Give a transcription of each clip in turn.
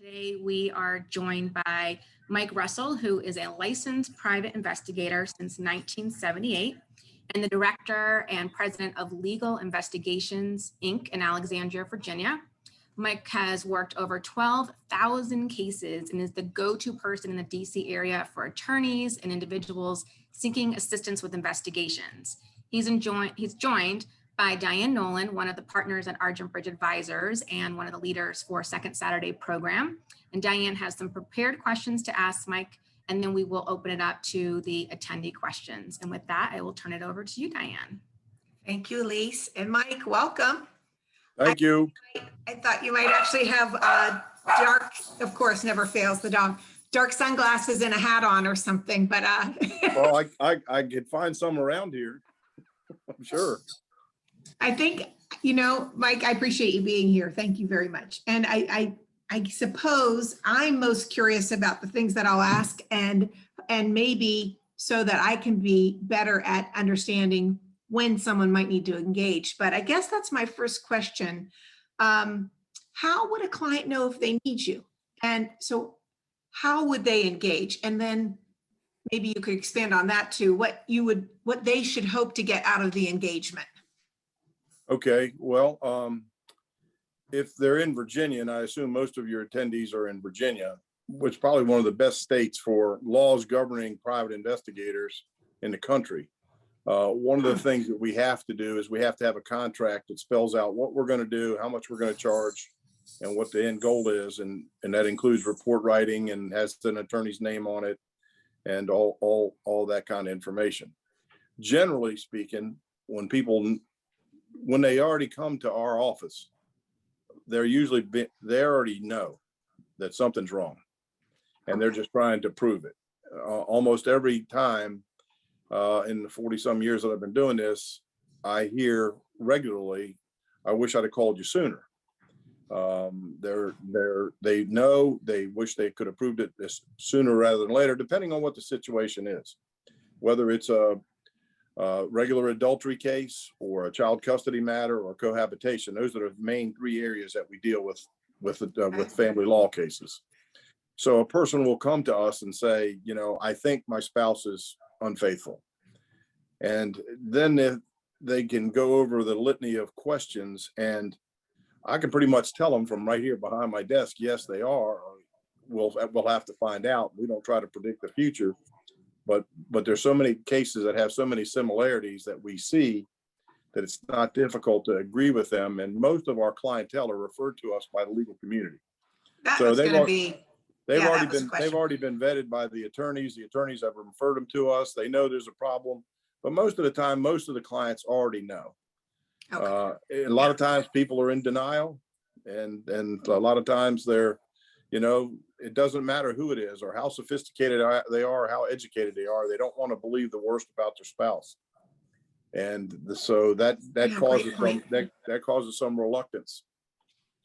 Today we are joined by Mike Russell, who is a licensed private investigator since 1978 and the director and president of Legal Investigations, Inc. in Alexandria, Virginia. Mike has worked over 12,000 cases and is the go-to person in the DC area for attorneys and individuals seeking assistance with investigations. He's joined by Diane Nolan, one of the partners at Argent Bridge Advisors and one of the leaders for Second Saturday program. And Diane has some prepared questions to ask Mike, and then we will open it up to the attendee questions. And with that, I will turn it over to you, Diane. Thank you, Lise. And Mike, welcome. Thank you. I thought you might actually have dark, of course, never fails the dog, dark sunglasses and a hat on or something, but Well, I could find some around here, I'm sure. I think, Mike, I appreciate you being here. Thank you very much. And I suppose I'm most curious about the things that I'll ask and maybe so that I can be better at understanding when someone might need to engage. But I guess that's my first question. How would a client know if they need you? And so how would they engage? And then maybe you could expand on that too, what they should hope to get out of the engagement. Okay, well, if they're in Virginia, and I assume most of your attendees are in Virginia, which is probably one of the best states for laws governing private investigators in the country. One of the things that we have to do is we have to have a contract that spells out what we're going to do, how much we're going to charge, and what the end goal is. And that includes report writing and has an attorney's name on it and all that kind of information. Generally speaking, when they already come to our office, they already know that something's wrong and they're just trying to prove it. Almost every time in the 40 some years that I've been doing this, I hear regularly, I wish I'd have called you sooner. They know, they wish they could have proved it sooner rather than later, depending on what the situation is, whether it's a regular adultery case or a child custody matter or cohabitation. Those are the main three areas that we deal with family law cases. So a person will come to us and say, I think my spouse is unfaithful. And then they can go over the litany of questions, and I can pretty much tell them from right here behind my desk, yes, they are. We'll have to find out. We don't try to predict the future, but there's so many cases that have so many similarities that we see that it's not difficult to agree with them. And most of our clientele are referred to us by the legal community. They've already been vetted by the attorneys. The attorneys have referred them to us. They know there's a problem, but most of the time, most of the clients already know. Okay. A lot of times people are in denial, and a lot of times they're, it doesn't matter who it is or how sophisticated they are, or how educated they are. They don't want to believe the worst about their spouse. And so that causes some reluctance,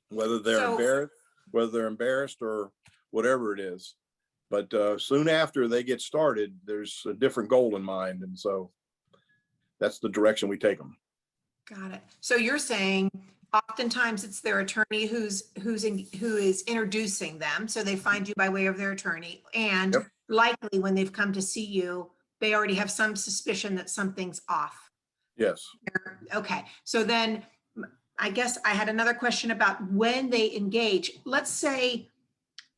whether they're embarrassed or whatever it is. But soon after they get started, there's a different goal in mind. And so that's the direction we take them. Got it. So you're saying oftentimes it's their attorney who is introducing them. So they find you by way of their attorney. And likely when they've come to see you, they already have some suspicion that something's off. Yes. Okay. So then I guess I had another question about when they engage. Let's say,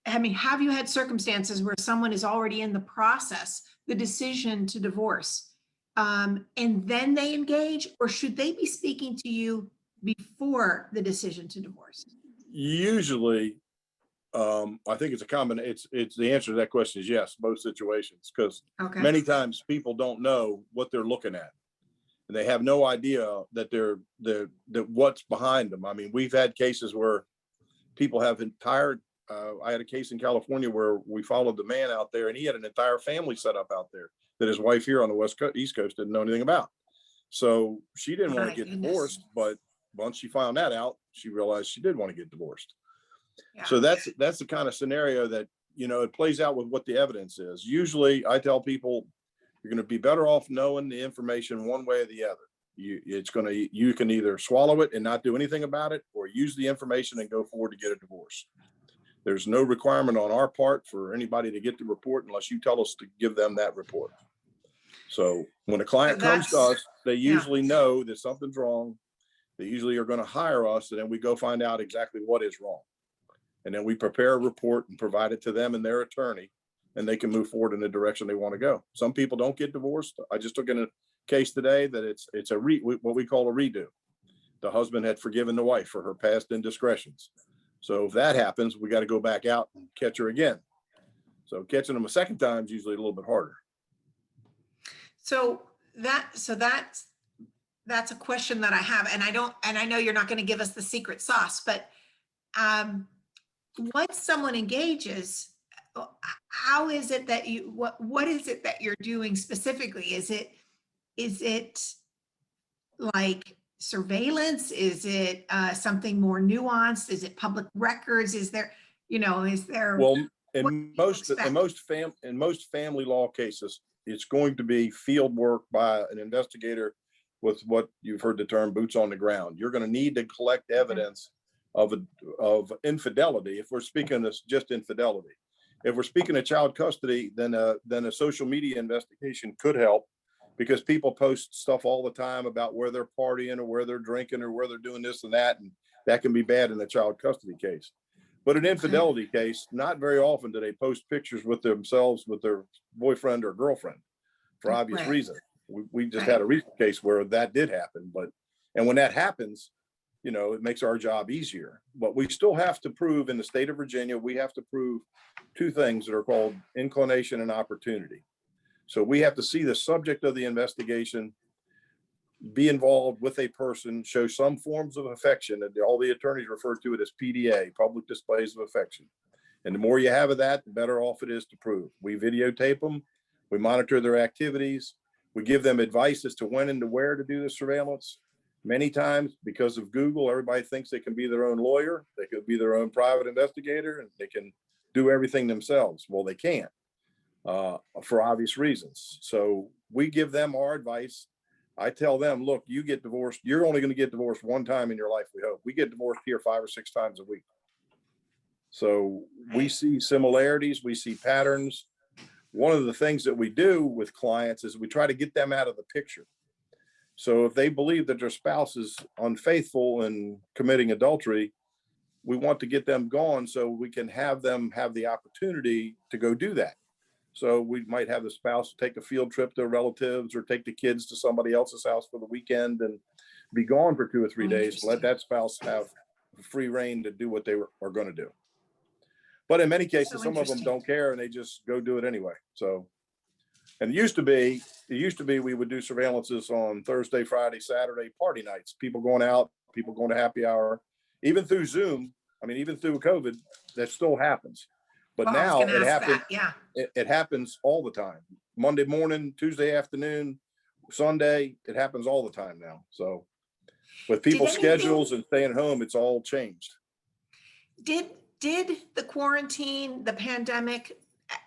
have you had circumstances where someone is already in the process, the decision to divorce, and then they engage, or should they be speaking to you before the decision to divorce? Usually, I think it's a combination. It's the answer to that question is yes, both situations, because many times people don't know what they're looking at. And they have no idea that that what's behind them. I mean, we've had cases where people have I had a case in California where we followed the man out there, and he had an entire family set up out there that his wife here on the East Coast didn't know anything about. So she didn't want to get divorced, but once she found that out, she realized she did want to get divorced. Yeah. So that's the kind of scenario that, it plays out with what the evidence is. Usually I tell people, you're going to be better off knowing the information one way or the other. You can either swallow it and not do anything about it, or use the information and go forward to get a divorce. There's no requirement on our part for anybody to get the report unless you tell us to give them that report. So when a client comes to us, they usually know that something's wrong. They usually are going to hire us, and then we go find out exactly what is wrong. And then we prepare a report and provide it to them and their attorney, and they can move forward in the direction they want to go. Some people don't get divorced. I just took in a case today that it's what we call a redo. The husband had forgiven the wife for her past indiscretions. So if that happens, we got to go back out and catch her again. So catching them a second time is usually a little bit harder. So that's a question that I have, and I know you're not going to give us the secret sauce, but once someone engages, how is it that what is it that you're doing specifically? Is it like surveillance? Is it something more nuanced? Is it public records? Is there? Well, in most family law cases, it's going to be field work by an investigator with what you've heard the term boots on the ground. You're going to need to collect evidence of infidelity. If we're speaking of just infidelity, if we're speaking of child custody, then a social media investigation could help, because people post stuff all the time about where they're partying or where they're drinking or where they're doing this and that, and that can be bad in a child custody case. But an infidelity case, not very often do they post pictures with themselves with their boyfriend or girlfriend, for obvious reasons. We just had a recent case where that did happen, and when that happens, it makes our job easier. But we still have to prove, in the state of Virginia, we have to prove two things that are called inclination and opportunity. So we have to see the subject of the investigation, be involved with a person, show some forms of affection, and all the attorneys refer to it as PDA, public displays of affection. And the more you have of that, the better off it is to prove. We videotape them, we monitor their activities, we give them advice as to when and to where to do the surveillance. Many times, because of Google, everybody thinks they can be their own lawyer, they could be their own private investigator, and they can do everything themselves. Well, they can't, for obvious reasons. So we give them our advice. I tell them, look, you get divorced, you're only going to get divorced one time in your life, we hope. We get divorced here 5 or 6 times a week. So we see similarities, we see patterns. One of the things that we do with clients is we try to get them out of the picture. So if they believe that their spouse is unfaithful and committing adultery, we want to get them gone so we can have them have the opportunity to go do that. So we might have the spouse take a field trip to relatives or take the kids to somebody else's house for the weekend and be gone for 2 or 3 days. Let that spouse have free reign to do what they are going to do. But in many cases, some of them don't care and they just go do it anyway. So, and it used to be we would do surveillances on Thursday, Friday, Saturday, party nights, people going out, people going to happy hour, even through Zoom. I mean, even through COVID, that still happens. But now it happens. It happens all the time. Monday morning, Tuesday afternoon, Sunday, it happens all the time now. So with people's schedules and staying home, it's all changed. Did the quarantine, the pandemic,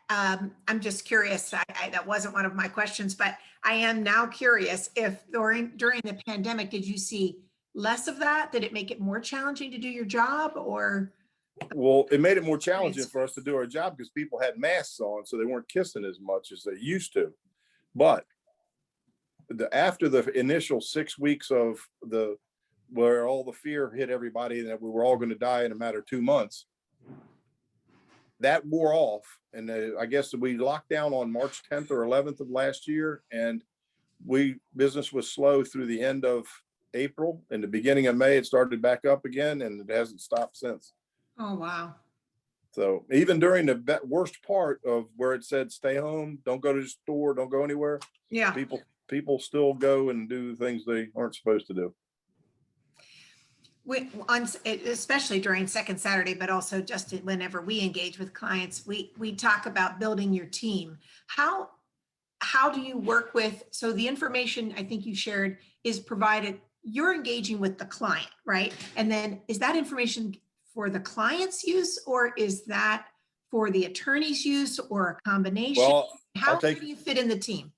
I'm just curious, that wasn't one of my questions, but I am now curious if during the pandemic, did you see less of that? Did it make it more challenging to do your job, or? Well, it made it more challenging for us to do our job because people had masks on, so they weren't kissing as much as they used to. But after the initial 6 weeks of where all the fear hit everybody that we were all going to die in a matter of 2 months, that wore off. And I guess we locked down on March 10th or 11th of last year, and business was slow through the end of April. In the beginning of May, it started back up again, and it hasn't stopped since. Oh, wow. So even during the worst part of where it said stay home, don't go to the store, don't go anywhere. Yeah. People still go and do things they aren't supposed to do. Especially during Second Saturday, but also just whenever we engage with clients, we talk about building your team. How do you work with, so the information I think you shared is provided, you're engaging with the client, right? And then is that information for the client's use, or is that for the attorney's use, or a combination? Well, how do you fit in the team?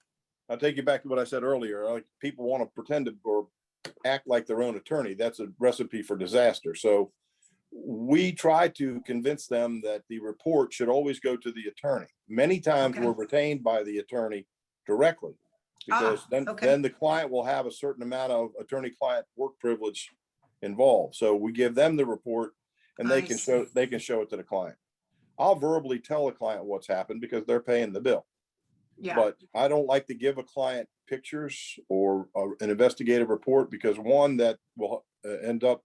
I'll take you back to what I said earlier. Like, people want to pretend to or act like their own attorney. That's a recipe for disaster. So we try to convince them that the report should always go to the attorney. Many times Okay. we're retained by the attorney directly, because okay. then the client will have a certain amount of attorney-client work privilege involved. So we give them the report, and they I can see. show it to the client. I'll verbally tell the client what's happened because they're paying the bill. Yeah. But I don't like to give a client pictures or an investigative report, because one, that will end up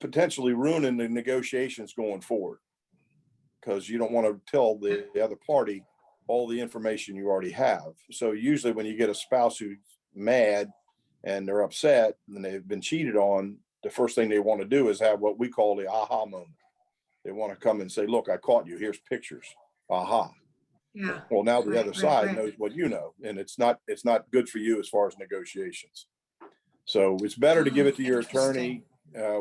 potentially ruining the negotiations going forward, because you don't want to tell the other party all the information you already have. So usually when you get a spouse who's mad and they're upset and they've been cheated on, the first thing they want to do is have what we call the aha moment. They want to come and say, look, I caught you, here's pictures. Aha. Yeah. Well, now the Right, other right, side right. knows what you know, and it's not good for you as far as negotiations. So it's better to give it to your attorney.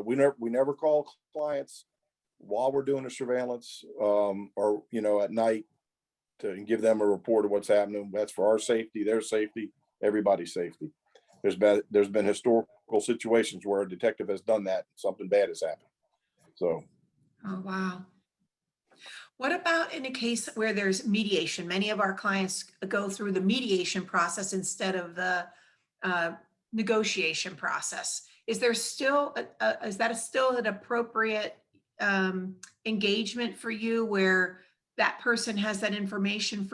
We never call clients while we're doing the surveillance, or at night, to give them a report of what's happening. That's for our safety, their safety, everybody's safety. There's been historical situations where a detective has done that, something bad has happened. So. Oh, wow. What about in a case where there's mediation? Many of our clients go through the mediation process instead of the negotiation process. Is there still, is that still an appropriate engagement for you, where that person has that information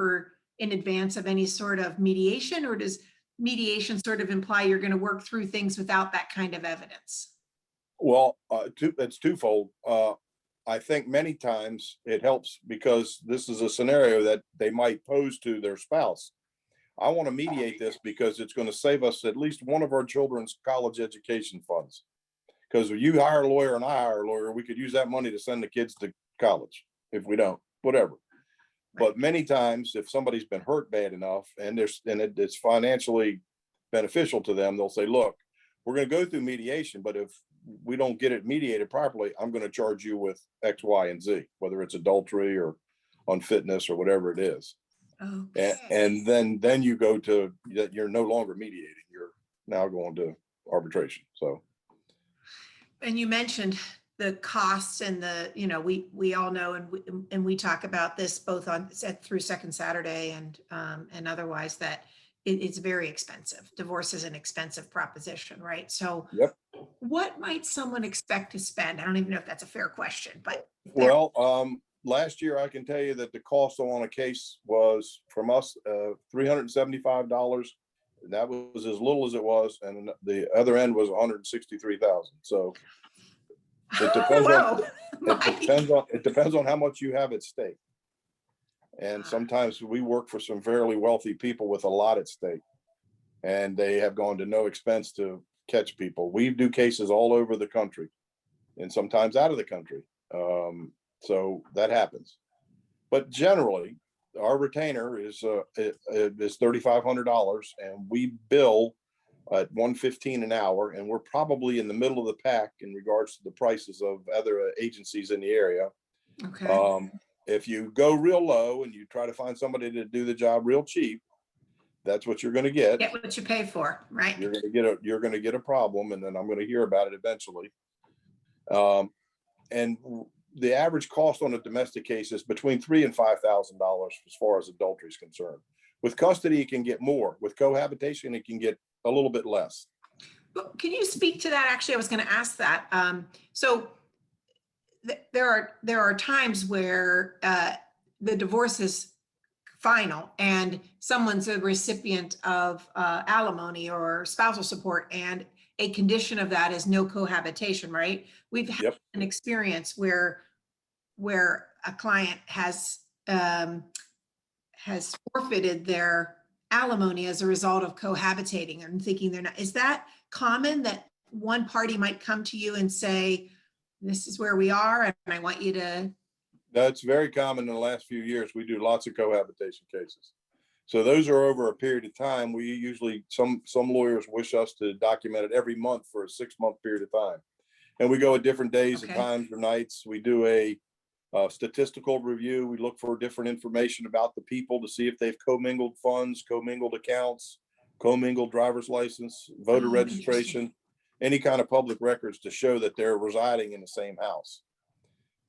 in advance of any sort of mediation, or does mediation sort of imply you're going to work through things without that kind of evidence? Well, it's twofold. I think many times it helps because this is a scenario that they might pose to their spouse. I want to mediate this because it's going to save us at least one of our children's college education funds. Because if you hire a lawyer and I hire a lawyer, we could use that money to send the kids to college. If we don't, whatever. But many times, if somebody's been hurt bad enough and it's financially beneficial to them, they'll say, look, we're going to go through mediation, but if we don't get it mediated properly, I'm going to charge you with X, Y, and Z, whether it's adultery or unfitness or whatever it is. Okay. And then you go to that, you're no longer mediating, you're now going to arbitration. So. And you mentioned the costs and we all know, and we talk about this both through Second Saturday and otherwise, that it's very expensive. Divorce is an expensive proposition, right? So Yep. What might someone expect to spend? I don't even know if that's a fair question, but. Well, last year I can tell you that the cost on a case was from us $375. That was as little as it was, and the other end was 163,000. So it depends it depends on how much you have at stake. And sometimes we work for some fairly wealthy people with a lot at stake, and they have gone to no expense to catch people. We do cases all over the country and sometimes out of the country. So that happens. But generally, our retainer is $3,500, and we bill at $115 an hour, and we're probably in the middle of the pack in regards to the prices of other agencies in the area. Okay. If you go real low and you try to find somebody to do the job real cheap, that's what you're going to get. Get what you pay for, right? You're going to get a problem, and then I'm going to hear about it eventually. And the average cost on a domestic case is between $3,000 and $5,000 as far as adultery is concerned. With custody, it can get more. With cohabitation, it can get a little bit less. But can you speak to that? Actually, I was going to ask that. So there are times where the divorce is final and someone's a recipient of alimony or spousal support, and a condition of that is no cohabitation, right? We've had an experience where a client has forfeited their alimony as a result of cohabitating and thinking they're not. Is that common that one party might come to you and say, this is where we are and I want you to? That's very common in the last few years. We do lots of cohabitation cases. So those are over a period of time. We usually, some lawyers wish us to document it every month for a 6-month period of time. And we go at different days and times or nights. We do a statistical review. We look for different information about the people to see if they've commingled funds, commingled accounts, commingled driver's license, voter registration. any kind of public records to show that they're residing in the same house.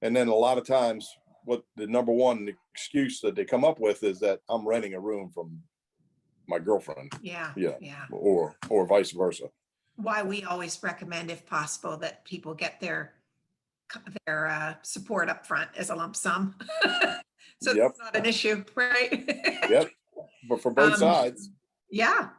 And then a lot of times, what the number one excuse that they come up with is that I'm renting a room from my girlfriend, Yeah. or vice versa. Why we always recommend, if possible, that people get their support up front as a lump sum. So Yep. it's not an issue, right? Yep. But for both Um, sides. Yeah.